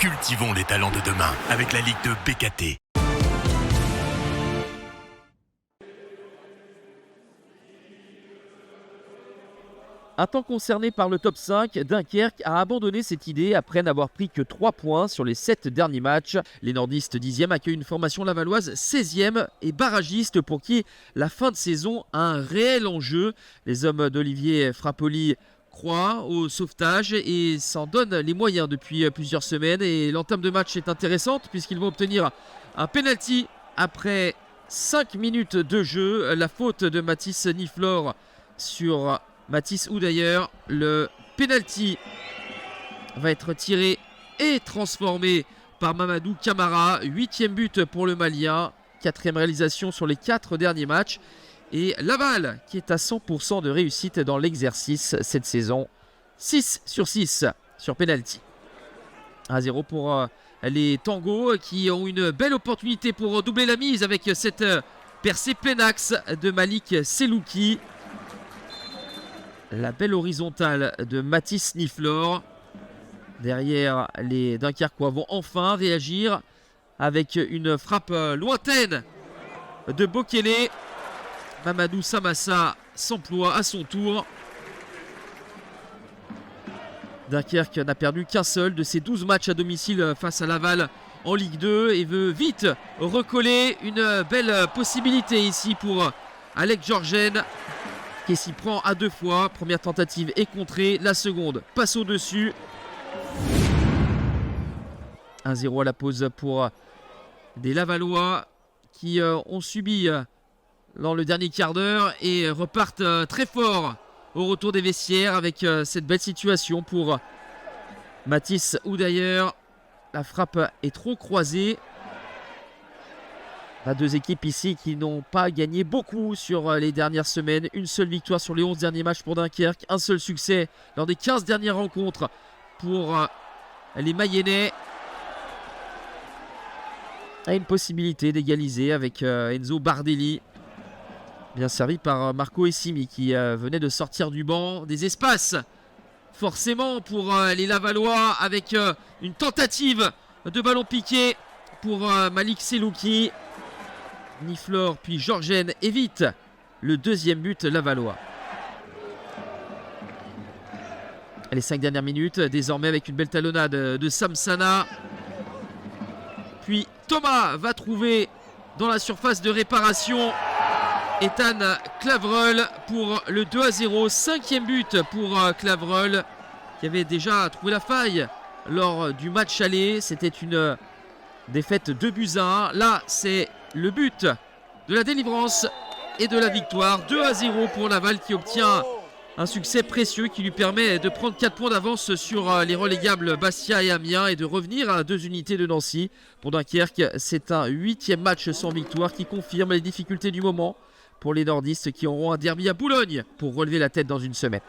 Cultivons les talents de demain avec la Ligue de BKT. Un temps concerné par le top 5, Dunkerque a abandonné cette idée après n'avoir pris que 3 points sur les 7 derniers matchs. Les nordistes 10e accueillent une formation lavalloise 16e et barragiste pour qui la fin de saison a un réel enjeu. Les hommes d'Olivier Frappoli croient au sauvetage et s'en donnent les moyens depuis plusieurs semaines. Et l'entame de match est intéressante puisqu'ils vont obtenir un penalty après 5 minutes de jeu. La faute de Mathis Niflor sur Mathis Oudayer. Le penalty va être tiré et transformé par Mamadou Camara. 8e but pour le Malien. 4e réalisation sur les 4 derniers matchs. Et Laval qui est à 100% de réussite dans l'exercice cette saison. 6 sur 6 sur penalty. 1-0 pour les Tangos qui ont une belle opportunité pour doubler la mise avec cette percée plein axe de Malik Selouki. La belle horizontale de Mathis Niflor. Derrière, les Dunkerquois vont enfin réagir avec une frappe lointaine de Bokele. Mamadou Samassa s'emploie à son tour. Dunkerque n'a perdu qu'un seul de ses 12 matchs à domicile face à Laval en Ligue 2 et veut vite recoller. Une belle possibilité ici pour Alex Georgen qui s'y prend à 2 fois. Première tentative est contrée, la seconde passe au-dessus. 1-0 à la pause pour des Lavallois qui ont subi dans le dernier quart d'heure et repartent très fort au retour des vestiaires avec cette belle situation pour Mathis Oudayer. La frappe est trop croisée. Deux équipes ici qui n'ont pas gagné beaucoup sur les dernières semaines. Une seule victoire sur les 11 derniers matchs pour Dunkerque. Un seul succès lors des 15 dernières rencontres pour les Mayennais. A une possibilité d'égaliser avec Enzo Bardelli. Bien servi par Marco Essimi qui venait de sortir du banc. Des espaces forcément pour les Lavallois avec une tentative de ballon piqué pour Malik Selouki. Niflor puis Georgen évite le deuxième but lavallois. Les 5 dernières minutes désormais avec une belle talonnade de Samsana. Puis Thomas va trouver dans la surface de réparation Ethan Clavreul pour le 2-0. 5e but pour Clavreul qui avait déjà trouvé la faille lors du match aller. C'était une défaite 2-1. Là, c'est le but de la délivrance et de la victoire. 2-0 pour Laval qui obtient un succès précieux qui lui permet de prendre 4 points d'avance sur les relégables Bastia et Amiens et de revenir à 2 unités de Nancy. Pour Dunkerque, c'est un 8e match sans victoire qui confirme les difficultés du moment pour les nordistes qui auront un derby à Boulogne pour relever la tête dans une semaine.